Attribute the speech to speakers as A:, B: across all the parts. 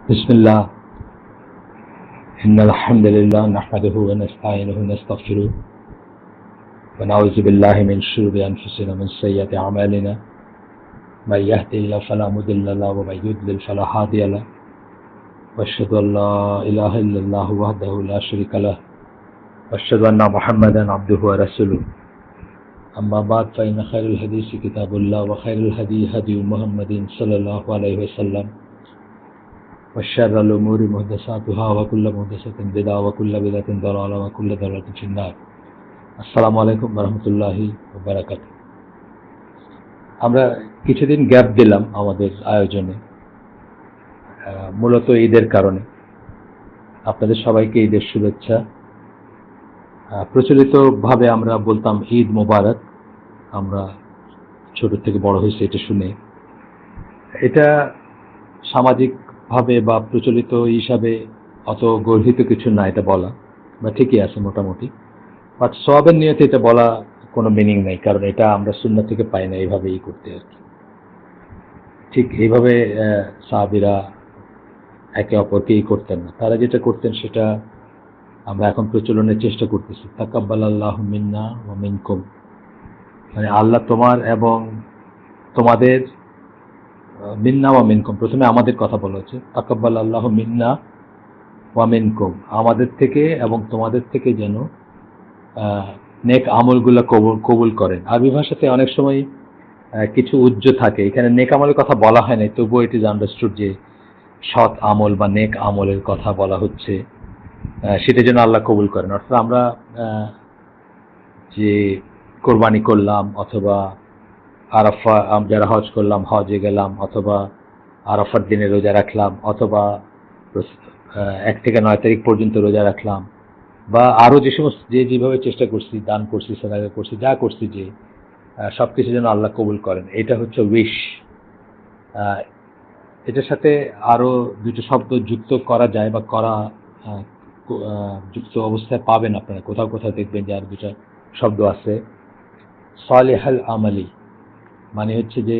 A: بسم الله إن الحمد لله نحمده ونستعينه ونستغفره ونعوذ بالله من شرور أنفسنا ومن سيئات أعمالنا من يهده الله فلا مضل له ومن يضلل فلا هادي له وأشهد أن لا إله إلا الله وحده لا شريك له وأشهد أن محمدا عبده ورسوله أما بعد فإن خير الحديث كتاب الله وخير الهدي هدي محمد صلى الله عليه وسلم وشر الأمور محدثاتها وكل محدثة بدعة وكل بدعة ضلالة وكل ضلالة في النار আসসালামু আলাইকুম রহমতুল্লাহি বারাকাতুহু। আমরা কিছুদিন গ্যাপ দিলাম আমাদের আয়োজনে, মূলত ঈদের কারণে। আপনাদের সবাইকে ঈদের শুভেচ্ছা। প্রচলিতভাবে আমরা বলতাম ঈদ মোবারক, আমরা ছোট থেকে বড় হয়েছে এটা শুনে। এটা সামাজিকভাবে বা প্রচলিত হিসাবে অত গর্হিত কিছু না এটা বলা, বা ঠিকই আছে মোটামুটি। বাট সওয়াবের নিয়তে এটা বলা কোনো মিনিং নেই, কারণ এটা আমরা সুন্নাহ থেকে পাই না এইভাবেই করতে আর কি। ঠিক এইভাবে সাহাবীরা একে অপরকেই করতেন না। তারা যেটা করতেন সেটা আমরা এখন প্রচলনের চেষ্টা করতেছি। তাকাব্বালাল্লাহু মিন্না ওয়া মিনকুম, মানে আল্লাহ তোমার এবং তোমাদের, মিন্না ওয়া মিনকুম, প্রথমে আমাদের কথা বলা হচ্ছে। তাকাব্বালাল্লাহু মিন্না ওয়া মিনকুম, আমাদের থেকে এবং তোমাদের থেকে যেন নেক আমলগুলো কবুল করেন। আরবি ভাষাতে অনেক সময় কিছু উজ্জ থাকে, এখানে নেক আমলের কথা বলা হয় না, তবুও ইট ইজ আন্ডারস্টুড যে সৎ আমল বা নেক আমলের কথা বলা হচ্ছে, সেটা যেন আল্লাহ কবুল করেন। অর্থাৎ আমরা যে কোরবানি করলাম, অথবা আরাফা যারা হজ করলাম, হজে গেলাম, অথবা আরাফার দিনে রোজা রাখলাম, অথবা 1 থেকে 9 তারিখ পর্যন্ত রোজা রাখলাম, বা আরও যে সমস্ত যেভাবে চেষ্টা করছি, দান করছি, সাদাকা করছি, যা করছি, যে সব কিছু যেন আল্লাহ কবুল করেন, এটা হচ্ছে উইশ। এটার সাথে আরও দুটো শব্দ যুক্ত করা যায় বা করা যুক্ত অবস্থায় পাবেন আপনারা, কোথাও কোথাও দেখবেন যে আর দুটো শব্দ আছে। সালিহাল আমালি মানে হচ্ছে যে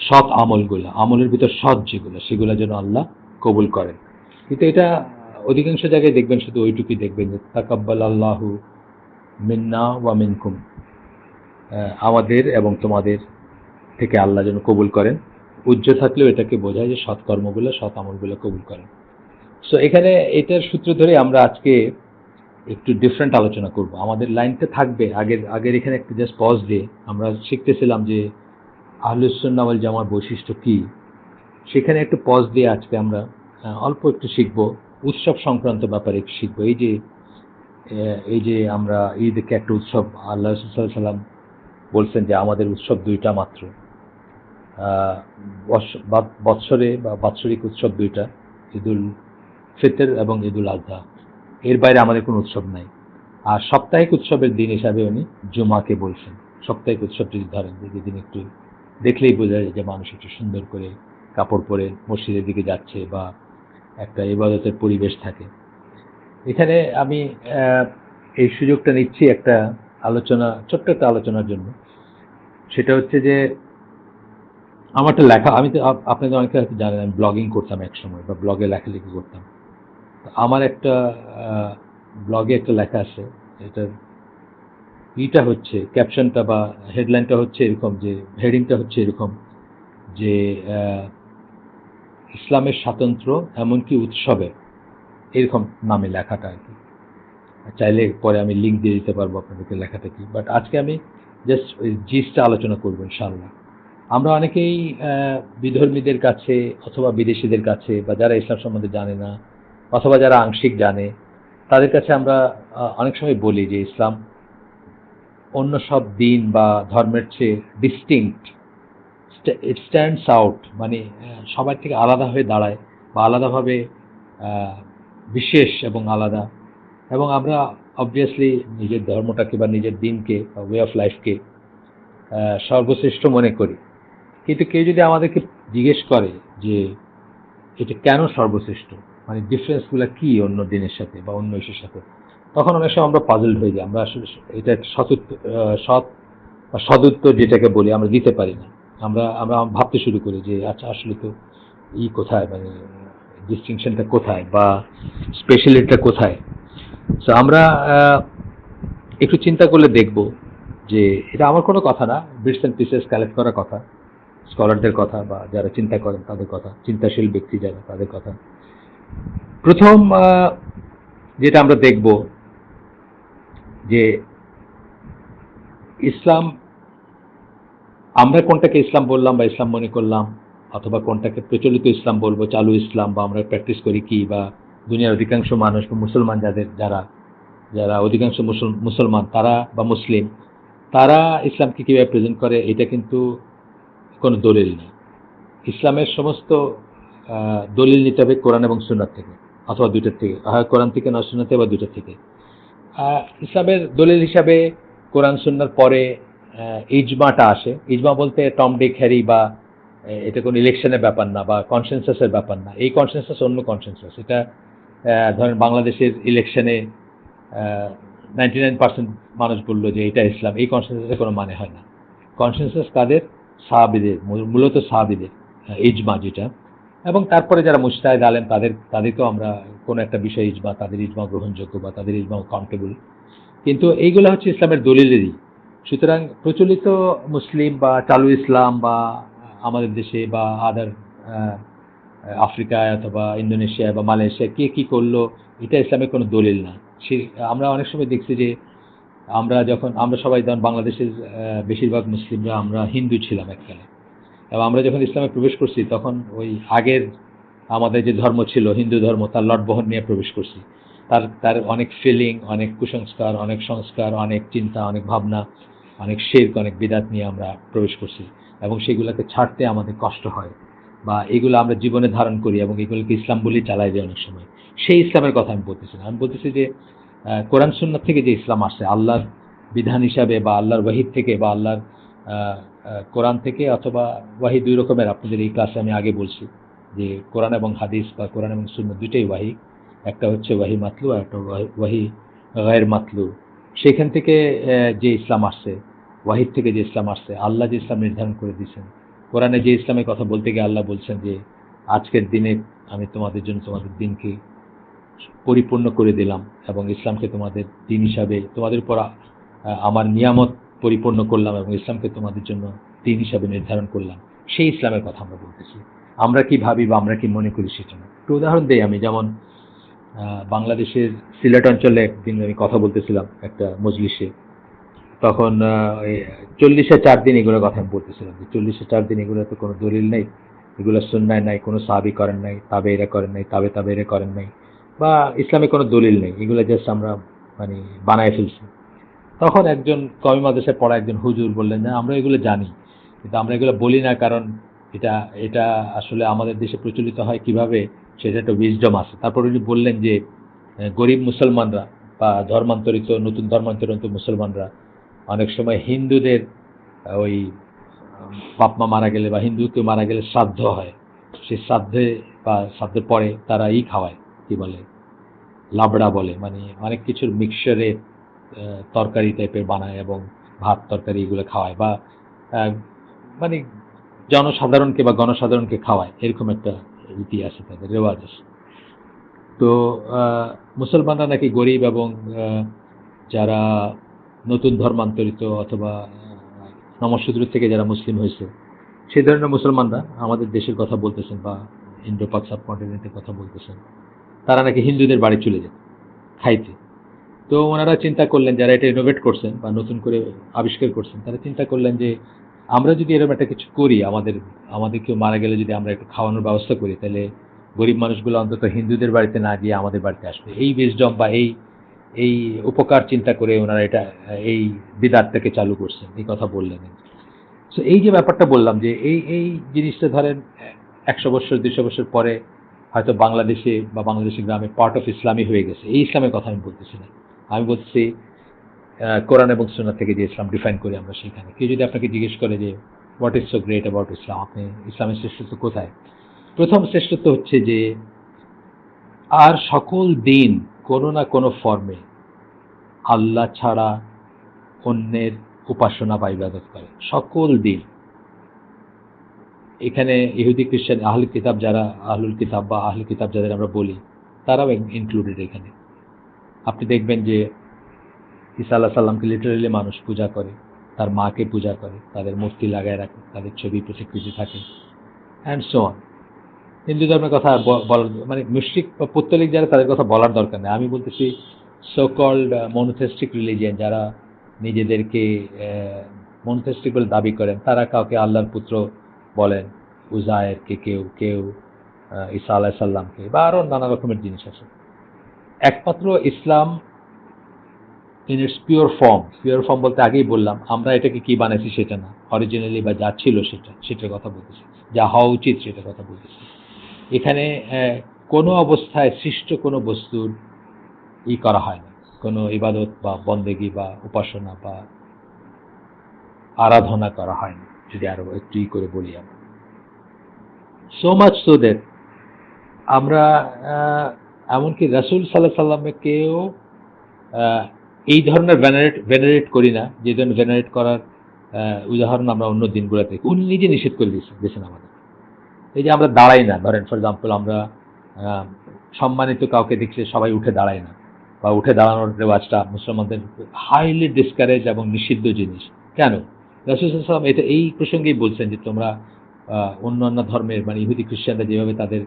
A: সৎ আমলগুলো, আমলের ভিতর সৎ যেগুলো, সেগুলো যেন আল্লাহ কবুল করেন। কিন্তু এটা অধিকাংশ জায়গায় দেখবেন শুধু ওইটুকুই দেখবেন যে তাকাব্বালাল্লাহু মিন্না ওয়া মিনকুম, আমাদের এবং তোমাদের থেকে আল্লাহ যেন কবুল করেন। উজ্জ্ব থাকলেও এটাকে বোঝায় যে সৎ কর্মগুলো, সৎ আমলগুলো কবুল করেন। সো এখানে এটার সূত্র ধরে আমরা আজকে একটু ডিফারেন্ট আলোচনা করব। আমাদের লাইনটা থাকবে আগের এখানে একটু জাস্ট পজ দিয়ে আমরা শিখতেছিলাম যে আহলুস সুন্নাহ ওয়াল জামার বৈশিষ্ট্য কি, সেখানে একটু পজ দিয়ে আজকে আমরা অল্প একটু শিখব, উৎসব সংক্রান্ত ব্যাপারে একটু শিখবো। এই যে আমরা ঈদকে একটা উৎসব, আল্লাহ রাসূল সাল্লাল্লাহু আলাইহি ওয়াসাল্লাম বলছেন যে আমাদের উৎসব দুইটা মাত্র, বৎসরে বা বাৎসরিক উৎসব দুইটা, ঈদুল ফিতর এবং ঈদুল আজহা। এর বাইরে আমাদের কোনো উৎসব নাই। আর সাপ্তাহিক উৎসবের দিন হিসাবে উনি জুমাকে বলছেন। সাপ্তাহিক উৎসব যদি ধরেন, যেদিন একটু দেখলেই বোঝা যায় যে মানুষ একটু সুন্দর করে কাপড় পরে মসজিদের দিকে যাচ্ছে, বা একটা ইবাদতের পরিবেশ থাকে। এখানে আমি এই সুযোগটা নিচ্ছি একটা ছোট্ট একটা আলোচনার জন্য। সেটা হচ্ছে যে আমার একটা লেখা, আমি তো আপনাদের অনেকে হয়তো জানেন আমি ব্লগিং করতাম এক সময়, বা ব্লগে লেখালেখি করতাম। আমার একটা ব্লগে একটা লেখা আছে, এটার হচ্ছে ক্যাপশনটা বা হেডলাইনটা হচ্ছে এরকম, যে হেডিংটা হচ্ছে এরকম যে ইসলামের স্বাতন্ত্র্য এমনকি উৎসবে, এরকম নামে লেখাটা আর কি। চাইলে পরে আমি লিঙ্ক দিয়ে দিতে পারবো আপনাদেরকে লেখাটা কি, বাট আজকে আমি জাস্ট ওই জিসটা আলোচনা করবো ইনশাআল্লাহ। আমরা অনেকেই বিধর্মীদের কাছে অথবা বিদেশিদের কাছে, বা যারা ইসলাম সম্বন্ধে জানে না অথবা যারা আংশিক জানে, তাদের কাছে আমরা অনেক সময় বলি যে ইসলাম অন্য সব দিন বা ধর্মের চেয়ে ডিস্টিংক্ট, ইট স্ট্যান্ডস আউট, মানে সবার থেকে আলাদা হয়ে দাঁড়ায়, বা আলাদাভাবে বিশেষ এবং আলাদা। এবং আমরা অবভিয়াসলি নিজের ধর্মটাকে বা নিজের দিনকে বা ওয়ে অফ লাইফকে সর্বশ্রেষ্ঠ মনে করি। কিন্তু কেউ যদি আমাদেরকে জিজ্ঞেস করে যে এটা কেন সর্বশ্রেষ্ঠ, মানে ডিফারেন্সগুলো কি অন্য দিনের সাথে বা অন্য ইস্যুর সাথে, তখন অনেক সময় আমরা পাজলড হয়ে যাই। আমরা আসলে এটা সদুত্তর যেটাকে বলি আমরা দিতে পারি না। আমরা ভাবতে শুরু করি যে আচ্ছা আসলে তো কোথায়, মানে ডিস্টিংশনটা কোথায় বা স্পেশালিটিটা কোথায়। সো আমরা একটু চিন্তা করলে দেখব যে এটা আমার কোনো কথা না, বিটস অ্যান্ড পিসেস কালেক্ট করা কথা, স্কলারদের কথা বা যারা চিন্তা করেন তাদের কথা, চিন্তাশীল ব্যক্তি যারা তাদের কথা। প্রথম যেটা আমরা দেখব যে ইসলাম, আমরা কোনটাকে ইসলাম বললাম বা ইসলাম মনে করলাম, অথবা কোনটাকে প্রচলিত ইসলাম বলবো, চালু ইসলাম, বা আমরা প্র্যাকটিস করি কি, বা দুনিয়ার অধিকাংশ মানুষ বা মুসলমান যারা যারা অধিকাংশ মুসলমান তারা বা মুসলিম তারা ইসলামকে কিভাবে প্রেজেন্ট করে, এটা কিন্তু কোনো দলিল নেই। ইসলামের সমস্ত দলিল নিতে হবে কোরআন এবং সুন্নাত থেকে, অথবা দুইটার থেকে, হয় কোরআন থেকে না সুন্নাত থেকে, বা দুইটার থেকে। ইসলামের দলিল হিসাবে কোরআন সুন্নার পরে ইজমাটা আসে। ইজমা বলতে টম ডিক হ্যারি, বা এটা কোনো ইলেকশনের ব্যাপার না বা কনসেনসাসের ব্যাপার না। এই কনসেনসাস অন্য কনসেনসাস। এটা ধরেন বাংলাদেশের ইলেকশনে 99% মানুষ বললো যে এটা ইসলাম, এই কনসেনসাসের কোনো মানে হয় না। কনসেনসাস কাদের? সাহাবিদের, মূলত সাহাবিদের ইজমা যেটা। এবং তারপরে যারা মুজতাহিদ আলেম তাদেরকেও আমরা কোনো একটা বিষয় ইজমা, তাদের ইজমা গ্রহণযোগ্য বা তাদের ইজমা কাউন্টেবল। কিন্তু এইগুলো হচ্ছে ইসলামের দলিলেরই। সুতরাং প্রচলিত মুসলিম বা চালু ইসলাম বা আমাদের দেশে বা আদার আফ্রিকায় অথবা ইন্দোনেশিয়া বা মালয়েশিয়া কে কি করলো, এটা ইসলামের কোনো দলিল না। সে আমরা অনেক সময় দেখছি যে আমরা সবাই ধরেন বাংলাদেশের বেশিরভাগ মুসলিমরা আমরা হিন্দু ছিলাম এককালে, এবং আমরা যখন ইসলামে প্রবেশ করছি তখন ওই আগের আমাদের যে ধর্ম ছিল হিন্দু ধর্ম, তার লটবহন নিয়ে প্রবেশ করছি। তার অনেক ফিলিং, অনেক কুসংস্কার, অনেক সংস্কার, অনেক চিন্তা, অনেক ভাবনা, অনেক শিরক, অনেক বিদাত নিয়ে আমরা প্রবেশ করছি, এবং সেগুলোকে ছাড়তে আমাদের কষ্ট হয়, বা এগুলো আমরা জীবনে ধারণ করি এবং এগুলোকে ইসলাম বলেই চালাই যায় অনেক সময়। সেই ইসলামের কথা আমি বলতেছি না। আমি বলতেছি যে কোরআন সুন্নাত থেকে যে ইসলাম আসছে আল্লাহর বিধান হিসাবে, বা আল্লাহর ওয়াহিদ থেকে, বা আল্লাহর কোরআন থেকে, অথবা ওয়াহি দুই রকমের। আপনাদের এই ক্লাসে আমি আগে বলছি যে কোরআন এবং হাদিস বা কোরআন এবং সুন্নাত দুইটাই ওয়াহি। একটা হচ্ছে ওয়াহি মাতলু আর একটা ওয়াহি গায়ের মাতলু। সেখান থেকে যে ইসলাম আসছে, ওয়াহিদ থেকে যে ইসলাম আসছে, আল্লাহ যে ইসলাম নির্ধারণ করে দিয়েছেন। কোরআনে যে ইসলামের কথা বলতে গিয়ে আল্লাহ বলছেন যে আজকের দিনে আমি তোমাদের জন্য তোমাদের দিনকে পরিপূর্ণ করে দিলাম, এবং ইসলামকে তোমাদের দিন হিসাবে তোমাদের উপর আমার নিয়ামত পরিপূর্ণ করলাম, এবং ইসলামকে তোমাদের জন্য দিন হিসাবে নির্ধারণ করলাম। সেই ইসলামের কথা আমরা বলতেছি। আমরা কি ভাবি বা আমরা কি মনে করি সেটা না। একটু উদাহরণ দেই আমি। যেমন বাংলাদেশের সিলেট অঞ্চলে একদিন আমি কথা বলতেছিলাম একটা মজলিসে, তখন ওই 40-4 দিন এগুলোর কথা আমি বলতেছিলাম যে 40-4 দিন এগুলো তো কোনো দলিল নেই, এগুলো সুন্নায় নাই, কোনো সাহাবী করেন নাই, তাবেঈরা করেন নাই, তাবেঈরা করেন নাই, বা ইসলামে কোনো দলিল নেই, এগুলো জাস্ট আমরা মানে বানায় ফেলছি। তখন একজন কওমি মাদ্রাসায় পড়া একজন হুজুর বললেন, না আমরা এগুলো জানি, কিন্তু আমরা এগুলো বলি না, কারণ এটা এটা আসলে আমাদের দেশে প্রচলিত হয় কিভাবে, সেটা একটা উইজডম আছে। তারপর উনি বললেন যে গরিব মুসলমানরা বা নতুন ধর্মান্তরিত মুসলমানরা অনেক সময় হিন্দুদের ওই বাপ মা মারা গেলে বা হিন্দু কেউ মারা গেলে শ্রাদ্ধ হয়, সেই শ্রাদ্ধে বা শ্রাদ্ধের পরে তারা খাওয়ায়, কি বলে, লাবড়া বলে, মানে অনেক কিছুর মিক্সচারে তরকারি টাইপের বানায় এবং ভাত তরকারি এগুলো খাওয়ায়, বা মানে জনসাধারণকে বা গণসাধারণকে খাওয়ায়, এরকম একটা রীতি আছে, তাদের রেওয়াজ আছে। তো মুসলমানরা নাকি গরিব এবং যারা নতুন ধর্মান্তরিত অথবা নমঃশূদ্র থেকে যারা মুসলিম হয়েছে, সেই ধরনের মুসলমানরা আমাদের দেশের কথা বলতেছেন বা ইন্দো পাক সাবকন্টিনেন্টের কথা বলতেছেন, তারা নাকি হিন্দুদের বাড়ি চলে যেত খাইতে। তো ওনারা চিন্তা করলেন, যারা এটা ইনোভেট করছেন বা নতুন করে আবিষ্কার করছেন, তারা চিন্তা করলেন যে আমরা যদি এরকম একটা কিছু করি, আমাদের কেউ মারা গেলে যদি আমরা একটু খাওয়ানোর ব্যবস্থা করি, তাহলে গরিব মানুষগুলো অন্তত হিন্দুদের বাড়িতে না গিয়ে আমাদের বাড়িতে আসবে। এই উইজডম বা এই এই উপকার চিন্তা করে ওনারা এই বিদাতটাকে চালু করছেন, এই কথা বললেন। সো এই যে ব্যাপারটা বললাম যে এই জিনিসটা ধরেন 100 বছর 200 বছর পরে হয়তো বাংলাদেশে বা বাংলাদেশের গ্রামে পার্ট অফ ইসলামই হয়ে গেছে। এই ইসলামের কথা আমি বলতেছি না। আমি বলছি কোরআন এবং সুন্নাহ থেকে যে ইসলাম ডিফাইন করি আমরা সেখানে। কেউ যদি আপনাকে জিজ্ঞেস করে যে what is so great about ইসলাম, আপনি ইসলামের শ্রেষ্ঠত্ব কোথায়, প্রথম শ্রেষ্ঠত্ব হচ্ছে যে আর সকল দিন কোনো না কোনো ফর্মে আল্লাহ ছাড়া অন্যের উপাসনা বা ইবাদত করে। সকল দিন, এখানে ইহুদি খ্রিস্টান আহলুল কিতাব যারা আহলুল কিতাব বা আহলুল কিতাব যাদের আমরা বলি তারাও ইনক্লুডেড এখানে। আপনি দেখবেন যে ঈসা আলাহ সাল্লামকে লিটারেলি মানুষ পূজা করে, তার মাকে পূজা করে, তাদের মূর্তি লাগায় রাখে, তাদের ছবি প্রতিকৃতি থাকে, অ্যান্ড সো অন। হিন্দু ধর্মের কথা বলার মানে মুশরিক বা পৌত্তলিক যারা তাদের কথা বলার দরকার নেই। আমি বলতেছি সো কল্ড মনোথেস্টিক রিলিজিয়ান যারা নিজেদেরকে মনোথেস্টিক বলে দাবি করেন, তারা কাউকে আল্লাহর পুত্র বলেন, উজায়েরকে কেউ কেউ ঈসা আলাহ সাল্লামকে, বা আরও নানা রকমের জিনিস আছে। একমাত্র ইসলাম ইন ইটস পিওর ফর্ম বলতে আগেই বললাম, আমরা এটাকে কি বানাইছি সেটা না, অরিজিনালি বা যা ছিল সেটার কথা বলতেছি, যা হওয়া উচিত সেটার কথা বলতেছি। এখানে কোনো অবস্থায় সৃষ্ট কোনো বস্তুর করা হয় না, কোনো ইবাদত বা বন্দেগী বা উপাসনা বা আরাধনা করা হয় না, যদি আরো একটু করে বলি আমরা। সো মাচ সো দ্যাট আমরা এমনকি রাসূল সাল্লাল্লাহু আলাইহি সাল্লামকেও এই ধরনের ভেনারেট করি না, যে ধরনের ভেনারেট করার উদাহরণ আমরা অন্য দিনগুলোতে উনি নিজে নিষেধ করে দিয়েছেন আমাদের। এই যে আমরা দাঁড়াই না, ধরেন ফর এক্সাম্পল আমরা সম্মানিত কাউকে দেখলে সবাই উঠে দাঁড়ায় না, বা উঠে দাঁড়ানোর রেওয়াজটা মুসলমানদের হাইলি ডিসকারেজ এবং নিষিদ্ধ জিনিস। কেন? রাসূল সাল্লাল্লাহু আলাইহি ওয়াসাল্লাম এটা এই প্রসঙ্গেই বলছেন যে তোমরা অন্যান্য ধর্মের মানে ইহুদি খ্রিস্টানরা যেভাবে তাদের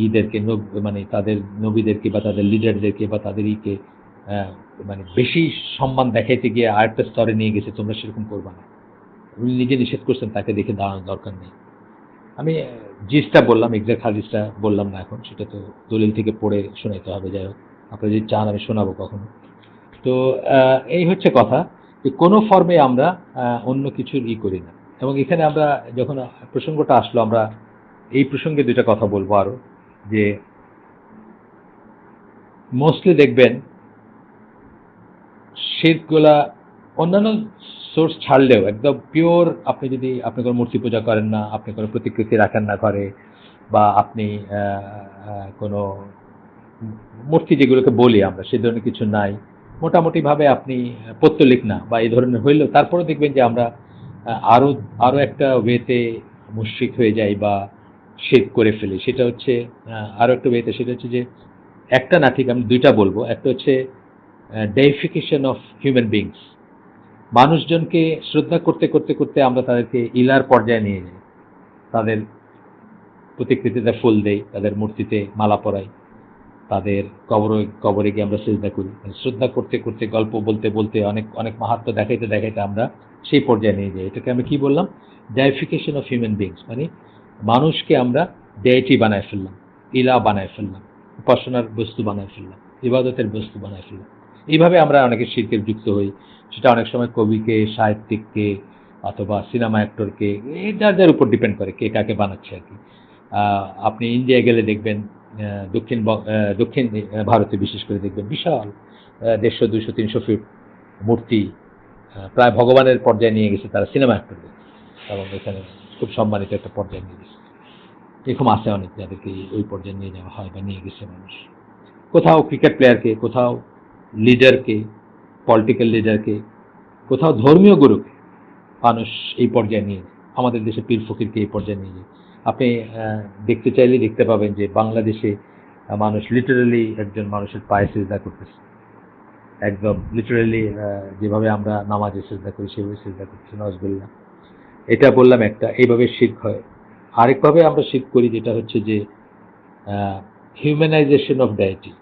A: ঈদেরকে মানে তাদের নবীদেরকে বা তাদের লিডারদেরকে বা তাদের মানে বেশি সম্মান দেখাইতে গিয়ে আরেকটা স্তরে নিয়ে গেছে, তোমরা সেরকম করবা না। উনি নিজে নিষেধ করছেন, তাকে দেখে দাঁড়ানোর দরকার নেই। আমি জিসটা বললাম, এক্সাক্ট হাদিসটা বললাম না এখন, সেটা তো দলিল থেকে পড়ে শোনাইতে হবে। যাই হোক, আপনারা যদি চান আমি শোনাবো কখনো। তো এই হচ্ছে কথা, যে কোনো ফর্মে আমরা অন্য কিছুর করি না। এবং এখানে আমরা যখন প্রসঙ্গটা আসলো, আমরা এই প্রসঙ্গে দুইটা কথা বলবো আরো, যে মোস্টলি দেখবেন শিরকগুলা অন্যান্য সোর্স ছাড়লেও একদম পিওর, আপনি যদি আপনি কোনো মূর্তি পূজা করেন না, আপনি কোনো প্রতিকৃতি রাখেন না ঘরে, বা আপনি কোনো মূর্তি যেগুলোকে বলি আমরা সে ধরনের কিছু নাই, মোটামুটিভাবে আপনি পৌত্তলিক না বা এই ধরনের হইলেও, তারপরে দেখবেন যে আমরা আরো আরো একটা ওয়েতে মুশরিক হয়ে যাই বা শিরক করে ফেলি। সেটা হচ্ছে আরো একটা ওয়েতে, সেটা হচ্ছে যে একটা না, ঠিক আমি দুইটা বলবো। একটা হচ্ছে ডেইফিকেশন অফ হিউম্যান বিংস। মানুষজনকে শ্রদ্ধা করতে করতে করতে আমরা তাদেরকে ইলার পর্যায়ে নিয়ে যাই, তাদের প্রতিকৃতিতে ফুল দেই, তাদের মূর্তিতে মালা পরাই, তাদের কবরে গিয়ে আমরা সিজদা করি। শ্রদ্ধা করতে করতে, গল্প বলতে বলতে, অনেক অনেক মাহাত্ম্য দেখাইতে দেখাইতে আমরা সেই পর্যায়ে নিয়ে যাই। এটাকে আমি কি বললাম? ডাইফিকেশন অফ হিউম্যান বিংস। মানে মানুষকে আমরা ডেইটি বানায় ফেললাম, ইলা বানায় ফেললাম, উপাসনার বস্তু বানায় ফেললাম, ইবাদতের বস্তু বানায় ফেললাম। এইভাবে আমরা অনেকে শিরকে যুক্ত হই। সেটা অনেক সময় কবিকে, সাহিত্যিককে, অথবা সিনেমা অ্যাক্টরকে, যার যার উপর ডিপেন্ড করে কে কাকে বানাচ্ছে আর কি। আপনি ইন্ডিয়া গেলে দেখবেন, দক্ষিণ ভারতে বিশেষ করে দেখবেন বিশাল 150, 200, 300 ফিট মূর্তি, প্রায় ভগবানের পর্যায়ে নিয়ে গেছে তারা সিনেমা অ্যাক্টরদের, এবং এখানে খুব সম্মানিত একটা পর্যায়ে নিয়ে গেছে। এরকম আছে অনেক যাদেরকে ওই পর্যায়ে নিয়ে যাওয়া হয় বা নিয়ে গেছে মানুষ। কোথাও ক্রিকেট প্লেয়ারকে, কোথাও লিডারকে, পলিটিক্যাল লিডারকে, কোথাও ধর্মীয় গুরুকে মানুষ এই পর্যায়ে নিয়ে যায়। আমাদের দেশে পীর ফকিরকে এই পর্যায়ে নিয়ে যায়। আপনি দেখতে চাইলে দেখতে পাবেন যে বাংলাদেশে মানুষ লিটারেলি একজন মানুষের পায়ে সিজদা করতেছে, একদম লিটারেলি যেভাবে আমরা নামাজে সিজদা করি সেভাবে সিজদা করতেছে। নাউজুবিল্লাহ। এটা বললাম একটা, এইভাবে শিরক হয়। আরেকভাবে আমরা শিরক করি, যেটা হচ্ছে যে হিউম্যানাইজেশন অফ ডায়েটি।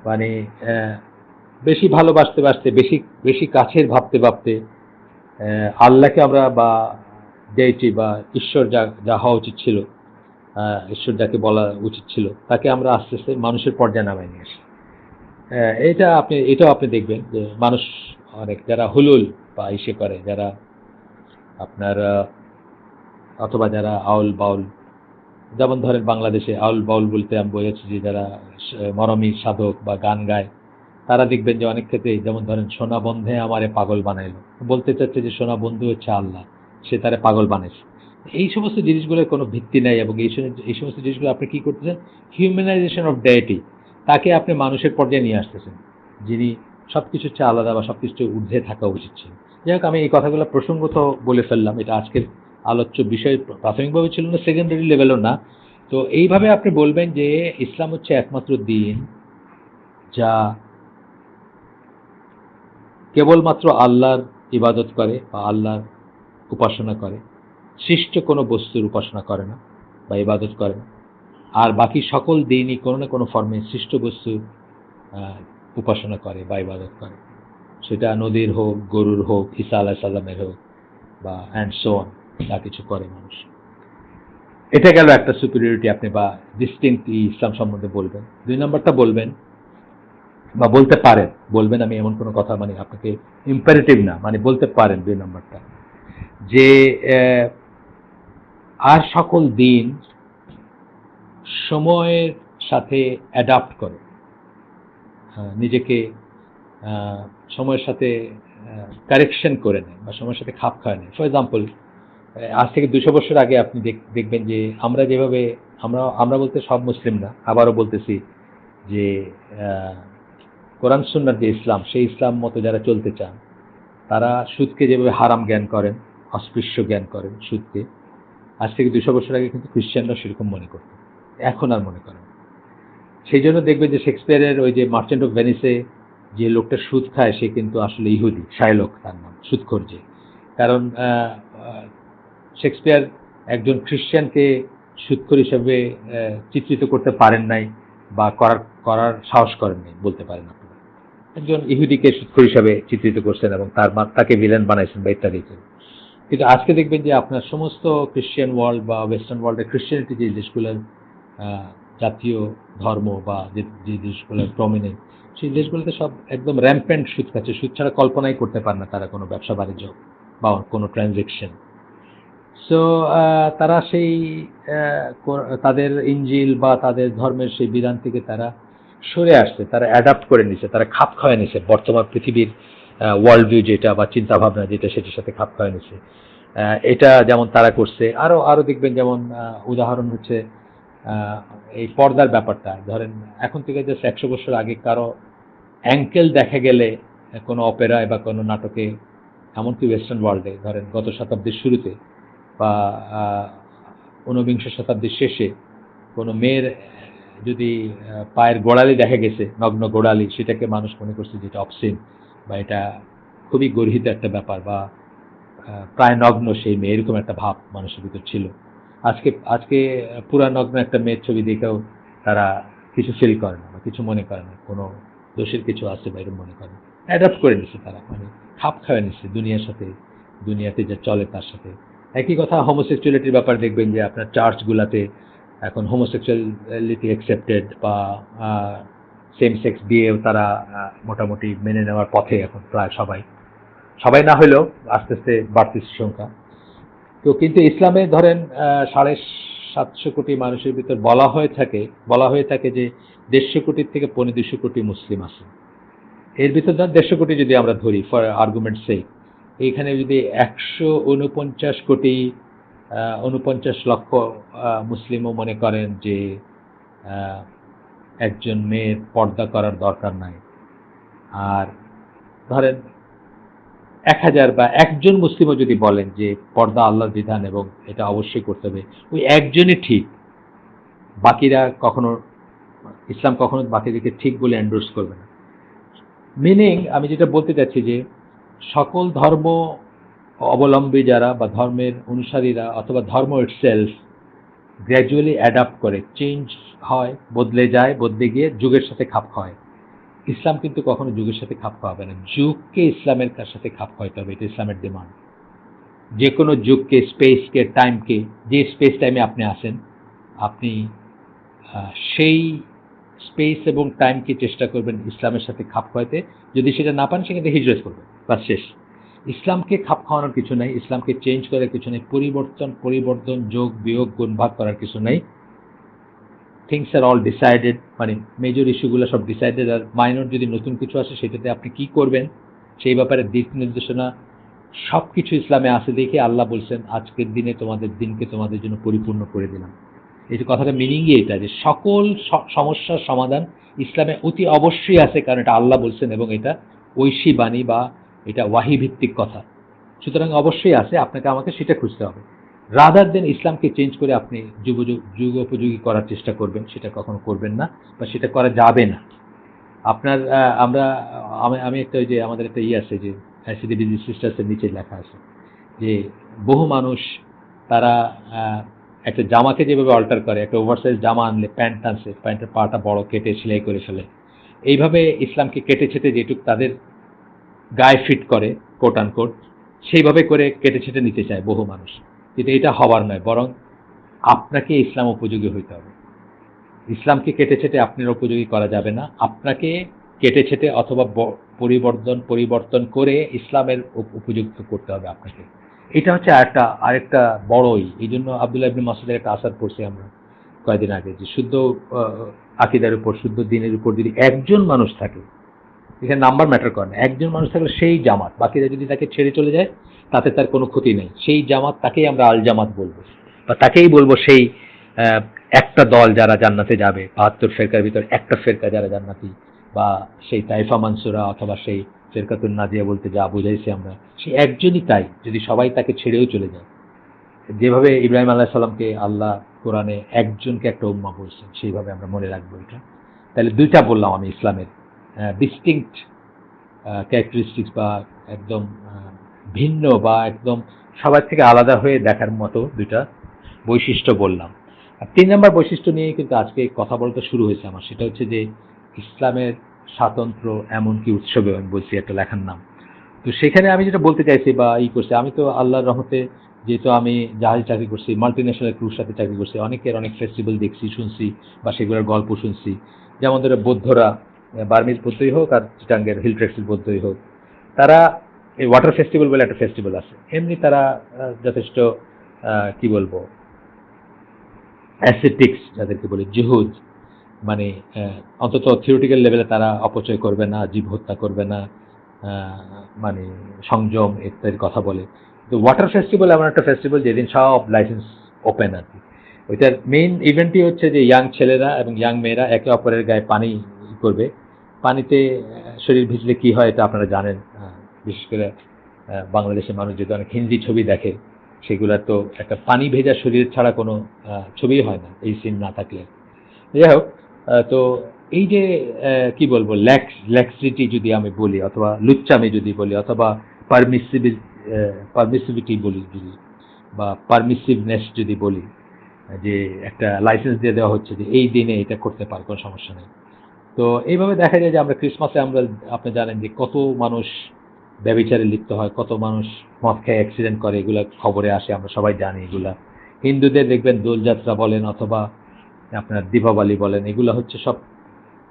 A: মানে বেশি ভালোবাসতে বাসতে, বেশি বেশি কাছের ভাবতে ভাবতে আল্লাহকে আমরা, বা ডেইটি বা ঈশ্বর যা যা হওয়া উচিত ছিল, ঈশ্বর যাকে বলা উচিত ছিল, তাকে আমরা আস্তে আস্তে মানুষের পর্যায়ে নামায় নিয়ে আসি। এটাও আপনি দেখবেন যে মানুষ অনেক যারা হুলুল বা ইসে করে, যারা আপনার অথবা যারা আউল বাউল, যেমন ধরেন বাংলাদেশে আউল বাউল বলতে আমি বোঝাচ্ছি যে যারা মরমী সাধক বা গান গায়, তারা দেখবেন যে অনেক ক্ষেত্রে, যেমন ধরেন সোনা বন্ধে আমারে পাগল বানাইলো, বলতে চাচ্ছে যে সোনা বন্ধু হচ্ছে আল্লাহ, সে তারে পাগল বানাইছে। এই সমস্ত জিনিসগুলোর কোনো ভিত্তি নাই, এবং এই সমস্ত জিনিসগুলো আপনি কি করতেছেন? হিউম্যানাইজেশন অফ ডেইটি। তাকে আপনি মানুষের পর্যায়ে নিয়ে আসতেছেন, যিনি সবকিছুর চেয়ে আলাদা বা সবকিছুর ঊর্ধ্বে থাকা উচিত ছিল। যাই হোক, আমি এই কথাগুলো প্রসঙ্গত বলে ফেললাম। এটা আলোচ্য বিষয় প্রাথমিকভাবে ছিল না, সেকেন্ডারি লেভেলও না। তো এইভাবে আপনি বলবেন যে ইসলাম হচ্ছে একমাত্র দিন যা কেবলমাত্র আল্লাহর ইবাদত করে বা আল্লাহর উপাসনা করে, সৃষ্ট কোনো বস্তুর উপাসনা করে না বা ইবাদত করে না। আর বাকি সকল দিনই কোনো না কোনো ফর্মে সৃষ্ট বস্তুর উপাসনা করে বা ইবাদত করে, সেটা নদীর হোক, গরুর হোক, ঈসা আলাইহিস সালামের হোক বা অ্যান্ড সো অন, যা কিছু করে মানুষ। এটা গেল একটা সুপিরিয়রিটি আপনি বা ডিস্টিংক্ট ইসলাম সম্বন্ধে বলবেন। 2 নম্বরটা বলবেন বা বলতে পারেন, বলবেন আমি এমন কোনো কথা মানে আপনাকে ইম্পারেটিভ না, মানে বলতে পারেন 2 নম্বরটা যে আর সকল দিন সময়ের সাথে অ্যাডাপ্ট করে, নিজেকে সময়ের সাথে কারেকশন করে নেয় বা সময়ের সাথে খাপ খায় নেয়। ফর এক্সাম্পল, আজ থেকে 200 বছর আগে আপনি দেখবেন যে আমরা যেভাবে, আমরা বলতে সব মুসলিম না, আবারও বলতেছি যে কোরআন সুন্নাহর যে ইসলাম, সেই ইসলাম মতো যারা চলতে চান তারা সুদকে যেভাবে হারাম জ্ঞান করেন, অস্পৃশ্য জ্ঞান করেন সুদকে, আজ থেকে 200 বছর আগে কিন্তু খ্রিস্টানরা সেরকম মনে করত, এখন আর মনে করেন। সেই জন্য দেখবেন যে শেক্সপিয়ারের ওই যে মার্চেন্ট অফ ভেনিসে যে লোকটা সুদ খায় সে কিন্তু আসলে ইহুদি, শায়লক তার নাম, সুদখোর যে। কারণ শেক্সপিয়ার একজন খ্রিস্টানকে সুদখোর হিসেবে চিত্রিত করতে পারেন নাই বা করার সাহস করেন নাই বলতে পারেন আপনারা। একজন ইহুদিকে সুদখোর হিসাবে চিত্রিত করছেন এবং তাকে ভিলেন বানাইছেন বা ইত্যাদি। কিন্তু আজকে দেখবেন যে আপনার সমস্ত খ্রিস্টান ওয়ার্ল্ড বা ওয়েস্টার্ন ওয়ার্ল্ডের খ্রিস্টানিটি যে দেশগুলোর জাতীয় ধর্ম বা যে দেশগুলোর প্রমিনেন্ট, সেই দেশগুলোতে সব একদম র্যাম্পেন্ট সুদ খাচ্ছে। সুদ ছাড়া কল্পনাই করতে পারে না তারা কোনো ব্যবসা বাণিজ্য বা কোনো ট্রানজেকশন। সো তারা সেই তাদের ইঞ্জিল বা তাদের ধর্মের সেই বিধান থেকে তারা সরে আসছে, তারা অ্যাডাপ্ট করে নিছে, তারা খাপ খাওয়ায় নিছে বর্তমান পৃথিবীর ওয়ার্ল্ড ভিউ যেটা বা চিন্তা ভাবনা যেটা, সেটার সাথে খাপ খাওয়ায় নিছে। এটা যেমন তারা করছে। আরও দেখবেন, যেমন উদাহরণ হচ্ছে এই পর্দার ব্যাপারটা। ধরেন এখন থেকে জাস্ট 100 বছর আগে কারো অ্যাঙ্কেল দেখা গেলে কোনো অপেরায় বা কোনো নাটকে, এমনকি ওয়েস্টার্ন ওয়ার্ল্ডে ধরেন গত শতাব্দীর শুরুতে বা 19বিংশ শতাব্দীর শেষে কোনো মেয়ের যদি পায়ের গোড়ালি দেখা গেছে, নগ্ন গোড়ালি, সেটাকে মানুষ মনে করছে যেটা অবসিন বা এটা খুবই গর্হিত একটা ব্যাপার বা প্রায় নগ্ন সেই মেয়ে, এরকম একটা ভাব মানুষের ভিতর ছিল। আজকে পুরা নগ্ন একটা মেয়ের ছবি দেখেও তারা কিছু ফিল করে না বা কিছু মনে করে না, কোনো দোষের কিছু আছে বা এরকম মনে করে না। অ্যাডাপ্ট করে নিচ্ছে তারা, মানে খাপ খাওয়া নিচ্ছে দুনিয়ার সাথে, দুনিয়াতে যা চলে তার সাথে। একই কথা হোমোসেক্সুয়ালিটির ব্যাপার দেখবেন যে আপনার চার্চগুলাতে এখন হোমোসেক্সুয়ালিটি অ্যাকসেপ্টেড বা সেম সেক্স বিয়েও তারা মোটামুটি মেনে নেওয়ার পথে এখন প্রায় সবাই না হলেও আস্তে আস্তে বাড়তিছে সংখ্যা। তো কিন্তু ইসলামে ধরেন 750 কোটি মানুষের ভিতর বলা হয়ে থাকে যে 150 কোটির থেকে 250 কোটি মুসলিম আছে। এর ভিতর ধর 150 কোটি যদি আমরা ধরি ফর আর্গুমেন্ট সেক, এইখানে যদি 149 কোটি 49 লক্ষ মুসলিমও মনে করেন যে একজন মেয়ের পর্দা করার দরকার নাই, আর ধরেন 1000 বা একজন মুসলিমও যদি বলেন যে পর্দা আল্লাহর বিধান এবং এটা অবশ্যই করতে হবে, ওই একজনই ঠিক, বাকিরা কখনো, ইসলাম কখনো বাকিদেরকে ঠিক বলে এন্ডোর্স করবে না। মিনিং আমি যেটা বলতে চাচ্ছি যে সকল ধর্ম অবলম্বী যারা বা ধর্মের অনুসারীরা অথবা ধর্ম ইটসেলফ গ্র্যাজুয়ালি অ্যাডাপ্ট করে, চেঞ্জ হয়, বদলে যায়, বদলে গিয়ে যুগের সাথে খাপ খায়। ইসলাম কিন্তু কখনো যুগের সাথে খাপ খাওয়াবে না, যুগকে ইসলামের সাথে খাপ খাওয়াতে হবে, এটা ইসলামের ডিমান্ড। যে কোনো যুগকে, স্পেসকে, টাইমকে, যে স্পেস টাইমে আপনি আসেন, আপনি সেই স্পেস এবং টাইমকে চেষ্টা করবেন ইসলামের সাথে খাপ খাওয়াতে। যদি সেটা না পান, সেক্ষেত্রে হিজরত করবেন, বাস শেষ। ইসলামকে খাপ খাওয়ানোর কিছু নাই, ইসলামকে চেঞ্জ করার কিছু নেই, পরিবর্তন, যোগ বিয়োগ, গুণ ভাগ করার কিছু নেই। থিংস আর অল ডিসাইডেড, মানে মেজর ইস্যুগুলো সব ডিসাইডেড। আর মাইনর যদি নতুন কিছু আসে সেটাতে আপনি কি করবেন সেই ব্যাপারে দিক নির্দেশনা সব কিছু ইসলামে আছে। দেখে আল্লাহ বলছেন, আজকের দিনে তোমাদের দিনকে তোমাদের জন্য পরিপূর্ণ করে দিলাম। এই যে কথাটা মিনিংই এটা, যে সকল সমস্যার সমাধান ইসলামে অতি অবশ্যই আছে, কারণ এটা আল্লাহ বলছেন এবং এটা ঐশী বাণী বা এটা ওয়াহি ভিত্তিক কথা। সুতরাং অবশ্যই আছে, আপনাকে আমাকে সেটা খুঁজতে হবে। রাদার দেন ইসলামকে চেঞ্জ করে আপনি যুগোপযোগী করার চেষ্টা করবেন, সেটা কখনো করবেন না, বা সেটা করা যাবে না। আপনার আমি একটা ওই যে আমাদের একটা আছে যে সিডিবিজি সিস্টার্সের নিচে লেখা আছে যে বহু মানুষ তারা একটা জামাকে যেভাবে অল্টার করে, একটা ওভারসাইজ জামা আনলে প্যান্ট টানছে, প্যান্টের পাটা বড় কেটে সেলাই করে ফেলে, এইভাবে ইসলামকে কেটে ছেটে যেটুক তাদের গায়ে ফিট করে কোট আন কোট, সেইভাবে করে কেটে ছেটে নিতে চায় বহু মানুষ। কিন্তু এটা হবার নয়, বরং আপনাকে ইসলাম উপযোগী হইতে হবে। ইসলামকে কেটে ছেটে আপনার উপযোগী করা যাবে না, আপনাকে কেটে ছেটে অথবা পরিবর্তন করে ইসলামের উপযুক্ত করতে হবে আপনাকে। এটা হচ্ছে আরেকটা বড়ই। এই জন্য আব্দুল্লাহ ইবনে মাসউদের একটা আসার পড়ছি আমরা কয়েকদিন আগে, যে শুদ্ধ আকিদার উপর, শুদ্ধ দিনের উপর যদি একজন মানুষ থাকে, এখানে নাম্বার ম্যাটার করে না, একজন মানুষ থাকলে সেই জামাত, বাকিরা যদি তাকে ছেড়ে চলে যায় তাতে তার কোনো ক্ষতি নেই, সেই জামাত তাকেই আমরা আল জামাত বলবো, বা তাকেই বলবো সেই একটা দল যারা জান্নাতে যাবে, ৭২ ফেরকার ভিতর একটা ফেরকা যারা জান্নাতি, বা সেই তাইফা মানসুরা অথবা সেই ফেরকাতুন নাজিয়া বলতে যা বুঝাইছি আমরা, সেই একজনই তাই, যদি সবাই তাকে ছেড়েও চলে যায়। যেভাবে ইব্রাহিম আলাইহিস সালামকে আল্লাহ কোরআনে একজনকে একটা উম্মাহ বলছেন, সেইভাবে আমরা মনে রাখবো এটা। তাহলে দুইটা বললাম আমি ইসলামের ডিস্টিংক্ট ক্যারেক্টারিস্টিক্স, বা একদম ভিন্ন, বা একদম সবার থেকে আলাদা হয়ে দেখার মতো দুইটা বৈশিষ্ট্য বললাম। আর ৩ নম্বর বৈশিষ্ট্য নিয়ে কিন্তু আজকে কথা বলতে শুরু হয়েছে আমার, সেটা হচ্ছে যে ইসলামের স্বাতন্ত্র এমনকি উৎসবে, আমি বলছি একটা লেখার নাম। তো সেখানে আমি যেটা বলতে চাইছি বা করছি, আমি তো আল্লাহর রহমতে, যেহেতু আমি জাহাজে চাকরি করছি, মাল্টি ন্যাশনাল ক্রুর সাথে চাকরি করছি, অনেক ফেস্টিভ্যাল দেখছি, শুনছি, বা সেগুলোর গল্প শুনছি। যেমন ধরো বৌদ্ধরা, বার্মিজ বৌদ্ধই হোক আর চিটাঙ্গের হিল ট্রেক্সের বৌদ্ধই হোক, তারা এই ওয়াটার ফেস্টিভ্যাল বলে একটা ফেস্টিভ্যাল আছে, এমনি তারা যথেষ্ট কি বলবো অ্যাসেটিক্স যাদেরকে বলে, জুহুদ, মানে অন্তত থিওরিটিক্যাল লেভেলে তারা অপচয় করবে না, জীব হত্যা করবে না, মানে সংযম ইত্যাদির কথা বলে। তো ওয়াটার ফেস্টিভ্যাল এমন একটা ফেস্টিভ্যাল যেদিন সব লাইসেন্স ওপেন আর কি। ওইটার মেইন ইভেন্টই হচ্ছে যে ইয়াং ছেলেরা এবং ইয়াং মেয়েরা একে অপরের গায়ে পানি করবে। পানিতে শরীর ভিজলে কি হয় এটা আপনারা জানেন। বিশেষ করে বাংলাদেশের মানুষ যেহেতু অনেক হিন্দি ছবি দেখে, সেগুলা তো একটা পানি ভেজা শরীর ছাড়া কোনো ছবিই হয় না এই সিন না থাকলে। যাই হোক, তো এই যে কি বলবো, ল্যাক্সিটি যদি আমি বলি, অথবা লুচ্চামি যদি বলি, অথবা পারমিসিভিটি বলি যদি, বা পারমিসিভনেস যদি বলি, যে একটা লাইসেন্স দিয়ে দেওয়া হচ্ছে যে এই দিনে এটা করতে পার, কোনো সমস্যা নেই। তো এইভাবে দেখা যায় যে আমরা ক্রিসমাসে, আপনি জানেন যে কত মানুষ ব্যভিচারে লিপ্ত হয়, কত মানুষ মদ খেয়ে অ্যাক্সিডেন্ট করে, এগুলা খবরে আসে, আমরা সবাই জানি এগুলা। হিন্দুদের দেখবেন দোলযাত্রা বলেন অথবা আপনার দীপাবলি বলেন, এগুলো হচ্ছে সব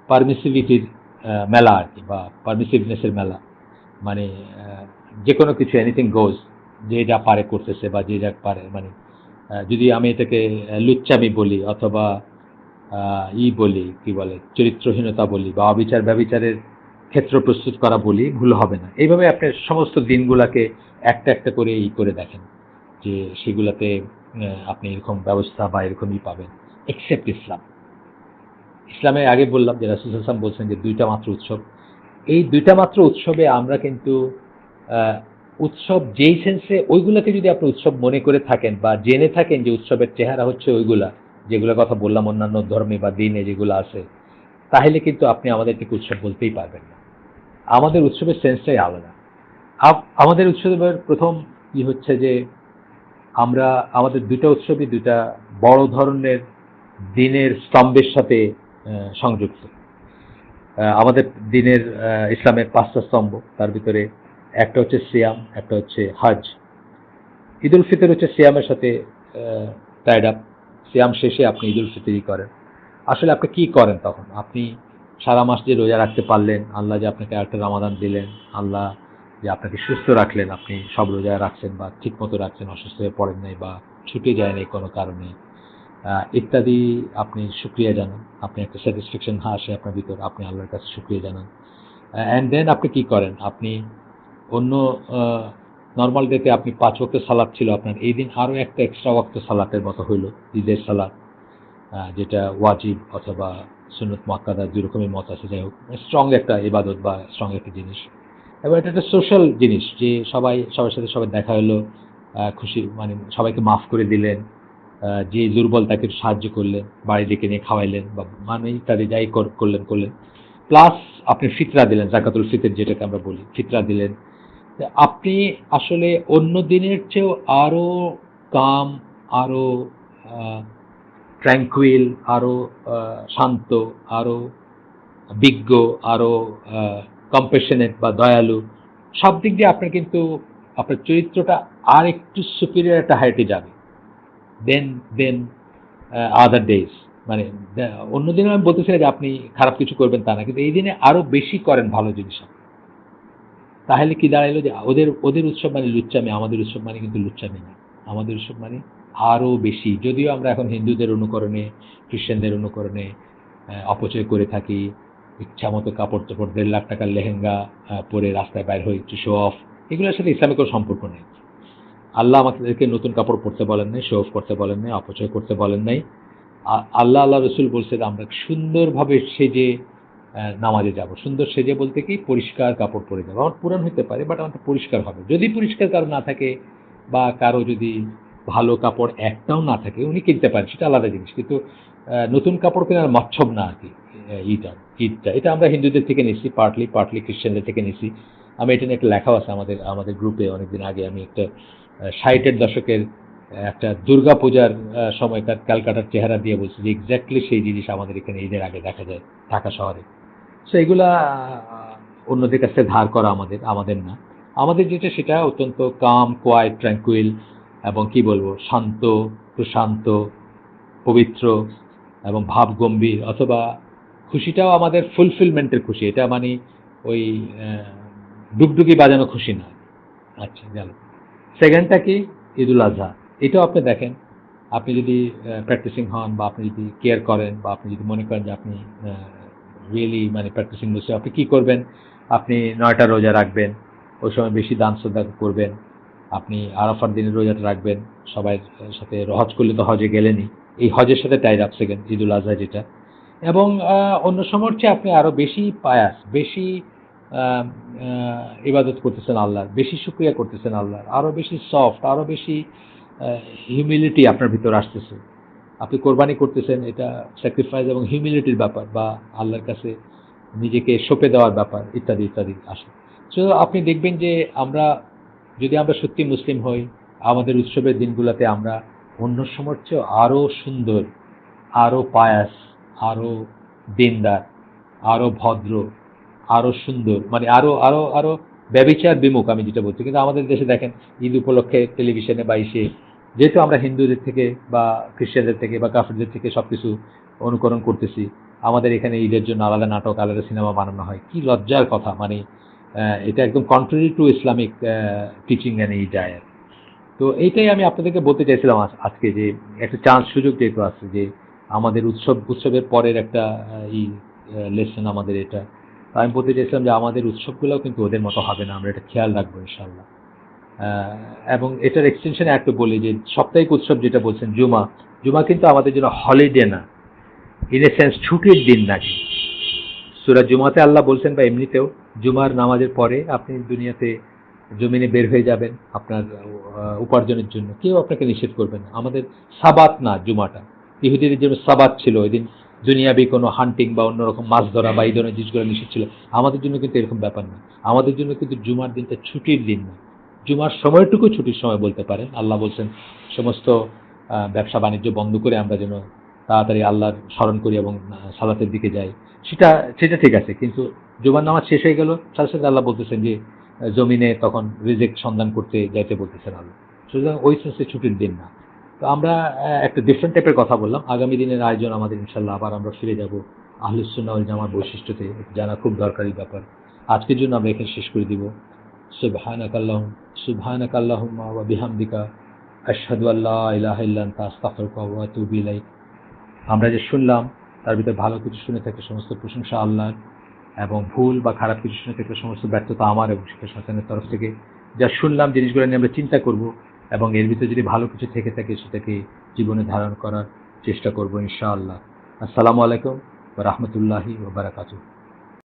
A: পারমিসিভিটির মেলা আর কি, বা পারমিসিভনেসের মেলা। মানে যে কোনো কিছু এনিথিং গোজ, যে যা পারে করতেছে, বা যে যা পারে, মানে যদি আমি এটাকে লুচ্চামি বলি, অথবা বলি, কি বলে, চরিত্রহীনতা বলি, বা অবিচার ব্যবিচারের ক্ষেত্র প্রস্তুত করা বলি, ভুল হবে না। এইভাবে আপনি সমস্ত দিনগুলাকে একটা একটা করে করে দেখেন, যে সেগুলাতে আপনি এরকম ব্যবস্থা বা এরকমই পাবেন, এক্সেপ্ট ইসলাম। ইসলামে আগে বললাম যে রাসূল সাল্লাল্লাহু আলাইহি ওয়াসাল্লাম বলছেন যে দুইটা মাত্র উৎসব। এই দুইটা মাত্র উৎসবে আমরা কিন্তু উৎসব যেই সেন্সে, ওইগুলোকে যদি আপনি উৎসব মনে করে থাকেন বা জেনে থাকেন যে উৎসবের চেহারা হচ্ছে ওইগুলা, যেগুলোর কথা বললাম অন্যান্য ধর্মে বা দিনে যেগুলো আছে, তাহলে কিন্তু আপনি আমাদেরকে উৎসব বলতেই পারবেন না। আমাদের উৎসবের সেন্সটাই আলাদা। আমাদের উৎসবের প্রথম কি হচ্ছে যে আমরা আমাদের দুইটা উৎসবই দুইটা বড় ধরনের দিনের স্তম্ভের সাথে সংযুক্ত। আমাদের দিনের ইসলামের ৫টা স্তম্ভ, তার ভিতরে একটা হচ্ছে সিয়াম, একটা হচ্ছে হজ। ঈদ উল ফিতর হচ্ছে সিয়ামের সাথে টাইড আপ। সিয়াম শেষে আপনি ঈদ উল ফিতরই করেন। আসলে আপনি কি করেন তখন? আপনি সারা মাস যে রোজা রাখতে পারলেন, আল্লাহ যে আপনাকে আরেকটা রমাদান দিলেন, আল্লাহ যে আপনাকে সুস্থ রাখলেন, আপনি সব রোজা রাখছেন বা ঠিক মতো রাখছেন, অসুস্থ হয়ে পড়েন নাই বা ছুটে যায় নাই কোনো কারণে, ইত্যাদি, আপনি শুকরিয়া জানান। আপনি একটা স্যাটিসফ্যাকশন আসে আপনার ভিতর, আপনি আল্লাহর কাছে শুকরিয়া জানান। অ্যান্ড দেন আপনি কি করেন? আপনি অন্য নর্মাল ডেতে আপনি ৫ ওয়াক্ত সালাত ছিল আপনার, এই দিন আরও একটা এক্সট্রা ওয়াক্ত সালাতের মতো হইলো, ঈদের সালাত, যেটা ওয়াজিব অথবা সুন্নত মুআক্কাদা, দুই রকমের মত আছে। যাই হোক, স্ট্রং একটা ইবাদত বা স্ট্রং একটা জিনিস, এবং এটা একটা সোশ্যাল জিনিস, যে সবার সাথে সবার দেখা হলো, খুশি, মানে সবাইকে মাফ করে দিলেন, যে দুর্বল তাকে একটু সাহায্য করলেন, বাড়ি ডেকে নিয়ে খাওয়াইলেন বা মানে ইত্যাদি যাই করলেন করলেন, প্লাস আপনি ফিতরা দিলেন, জাকাতুল ফিতর যেটাকে আমরা বলি, ফিতরা দিলেন। আপনি আসলে অন্য দিনের চেয়েও আরো কাম, আরো ট্র্যাঙ্কুইল, আরো শান্ত, আরো বিজ্ঞ, আরো কম্পেশনেট বা দয়ালু, সব দিক দিয়ে আপনার কিন্তু আপনার চরিত্রটা আর একটু সুপিরিয়র একটা হাইটে যাবে দেন দেন আদার ডেজ। মানে অন্য দিনে আমি বলতেছি না যে আপনি খারাপ কিছু করবেন তা না, কিন্তু এই দিনে আরো বেশি করেন ভালো জিনিস। তাহলে কি দাঁড়াইলো যে ওদের ওদের উৎসব মানে লুচ্চামি, আমাদের উৎসব মানে কিন্তু লুচ্চামি না, আমাদের উৎসব মানে আরো বেশি। যদিও আমরা এখন হিন্দুদের অনুকরণে, খ্রিস্টানদের অনুকরণে অপচয় করে থাকি, ইচ্ছা মতো কাপড় চোপড়, 1.5 লাখ টাকার লেহেঙ্গা পরে রাস্তায় বাইর হয়ে একটু শো অফ, এগুলোর সাথে ইসলামিক কোনো সম্পর্ক নেই। আল্লাহ আমাদেরকে নতুন কাপড় পরতে বলেন নাই, শো অফ করতে বলেন নাই, অপচয় করতে বলেন নাই। আল্লাহ রসুল বলছেন আমরা সুন্দরভাবে সেজে নামাজে যাব। সুন্দর সেজে বলতে কি, পরিষ্কার কাপড় পরে যাবো। আমার পুরান হতে পারে, বাট আমাদের পরিষ্কার হবে। যদি পরিষ্কার কারো না থাকে বা কারো যদি ভালো কাপড় একটাও না থাকে, উনি কিনতে পারেন, সেটা আলাদা জিনিস। কিন্তু নতুন কাপড় কেনার মচ্ছব না আর কি। ঈদটা এটা আমরা হিন্দুদের থেকে নিচ্ছি, পার্টলি খ্রিস্টানদের থেকে নিচ্ছি। আমি এটা নিয়ে একটা লেখাও আছে আমাদের আমাদের গ্রুপে। অনেকদিন আগে আমি একটা 60-এর দশকের একটা দুর্গা পূজার সময়কার ক্যালকাটার চেহারা দিয়ে বলছি যে এক্স্যাক্টলি সেই জিনিস আমাদের এখানে ঈদের আগে দেখা যায় ঢাকা শহরে। সো এগুলা অন্যদের কাছে ধার করা, আমাদের না। আমাদের যেটা সেটা অত্যন্ত কাম, কোয়াইট, ট্র্যাঙ্কুইল এবং কি বলবো, শান্ত, প্রশান্ত, পবিত্র এবং ভাব গম্ভীর। অথবা খুশিটাও আমাদের ফুলফিলমেন্টের খুশি, এটা মানে ওই ডুগডুগি বাজানো খুশি না। আচ্ছা, গেল। সেকেন্ডটা কি, ঈদুল আজহা। এটাও আপনি দেখেন, আপনি যদি প্র্যাকটিসিং হন বা আপনি যদি কেয়ার করেন বা আপনি যদি মনে করেন যে আপনি রিয়েলি মানে প্র্যাকটিসিং মুসলিম, আপনি কী করবেন, আপনি 9টা রোজা রাখবেন, ওই সময় বেশি দান শ্রদ্ধা করবেন, আপনি আরাফার দিনের রোজাটা রাখবেন, সবাই সাথে হজ করলে তো হজে গেলেনই, এই হজের সাথে টাই আপ সেকেন্ড ঈদুল আজহা যেটা। এবং অন্য সময়ের চেয়ে আপনি আরও বেশি পায়াস, বেশি ইবাদত করতেছেন আল্লাহর, বেশি শুকরিয়া করতেছেন আল্লাহর, আরও বেশি সফট, আরও বেশি হিউমিলিটি আপনার ভিতর আসতেছে। আপনি কোরবানি করতেছেন, এটা স্যাক্রিফাইস এবং হিউমিলিটির ব্যাপার, বা আল্লাহর কাছে নিজেকে সঁপে দেওয়ার ব্যাপার, ইত্যাদি ইত্যাদি আসে। সো আপনি দেখবেন যে যদি আমরা সত্যি মুসলিম হই, আমাদের উৎসবের দিনগুলোতে আমরা অন্য সময়ের চেয়েও আরও সুন্দর, আরও পায়াস, আরও দিনদার, আরও ভদ্র, আরও সুন্দর, মানে আরও আরও আরও ব্যভিচার বিমুখ আমি যেটা বলছি। কিন্তু আমাদের দেশে দেখেন ঈদ উপলক্ষে টেলিভিশনে বা ইসে, যেহেতু আমরা হিন্দুদের থেকে বা খ্রিস্টানদের থেকে বা কাফিরদের থেকে সব কিছু অনুকরণ করতেছি, আমাদের এখানে ঈদের জন্য আলাদা নাটক, আলাদা সিনেমা বানানো হয়। কি লজ্জার কথা! মানে এটা একদম contrary to Islamic teaching and এই যায়। তো এইটাই আমি আপনাদেরকে বলতে চাইছিলাম আজকে, যে একটা চান্স, সুযোগ যেহেতু আছে, যে আমাদের উৎসবের পরের একটা এই লেসন আমাদের এটা। আমি বলতে চাইছিলাম যে আমাদের উৎসবগুলোও কিন্তু ওদের মতো হবে না, আমরা এটা খেয়াল রাখবো ইনশাল্লাহ। এবং এটার এক্সটেনশনে একটু বলি যে সাপ্তাহিক উৎসব যেটা বলছেন, জুমা কিন্তু আমাদের জন্য হলিডে না, ইন এ সেন্স ছুটির দিন নাকি। সূরা জুমাতে আল্লাহ বলছেন, বা এমনিতেও জুমার নামাজের পরে আপনি দুনিয়াতে জমিনে বের হয়ে যাবেন আপনার উপার্জনের জন্য, কেউ আপনাকে নিষেধ করবে না। আমাদের সাবাত না জুমাটা, ইহুদিদের জন্য সাবাত ছিল, ওই দিন দুনিয়াবি কোনো হান্টিং বা অন্যরকম মাছ ধরা বা এই ধরনের জিনিসগুলো নিষেধ ছিল। আমাদের জন্য কিন্তু এরকম ব্যাপার না, আমাদের জন্য কিন্তু জুমার দিনটা ছুটির দিন না, জুমার সময়টুকু ছুটির সময় বলতে পারেন। আল্লাহ বলছেন সমস্ত ব্যবসা বাণিজ্য বন্ধ করে আমরা যেন তাড়াতাড়ি আল্লাহর স্মরণ করি এবং সালাতের দিকে যাই। সেটা সেটা ঠিক আছে, কিন্তু জুমার নামাজ শেষ হয়ে গেল, সাথে সাথে আল্লাহ বলতেছেন যে জমিনে তখন রিজিক সন্ধান করতে যাইতে বলতেছেন আল্লাহ। সুতরাং ওই সেন্সে ছুটির দিন না। তো আমরা একটা ডিফারেন্ট টাইপের কথা বললাম। আগামী দিনের আয়োজন আমাদের ইনশাল্লাহ আবার আমরা ফিরে যাব আহলুস সুন্নাহ ওয়াল জামার বৈশিষ্ট্যতে, জানা খুব দরকারি ব্যাপার। আজকের জন্য আমরা এখানে শেষ করে দিব। সুবহানাকাল্লাহুম্মা ওয়া বিহামদিকা আশহাদু আল্লা ইলাহা ইল্লা আনতা আস্তাগফিরুকা ওয়া আতুবু ইলাইক। আমরা যে শুনলাম তার ভিতরে ভালো কিছু শুনে থাকলে সমস্ত প্রশংসা আল্লাহর, এবং ভুল বা খারাপ কিছু শুনে থাকলে সমস্ত ব্যর্থতা আমার এবং শিক্ষা সন্তানের তরফ থেকে। যা শুনলাম জিনিসগুলো নিয়ে আমরা চিন্তা করব, এবং এর ভিতরে যদি ভালো কিছু থেকে থাকে সেটাকে জীবনে ধারণ করার চেষ্টা করব ইনশাআল্লাহ। আসসালামু আলাইকুম ওয়া রাহমাতুল্লাহি ওয়া বারাকাতুহু।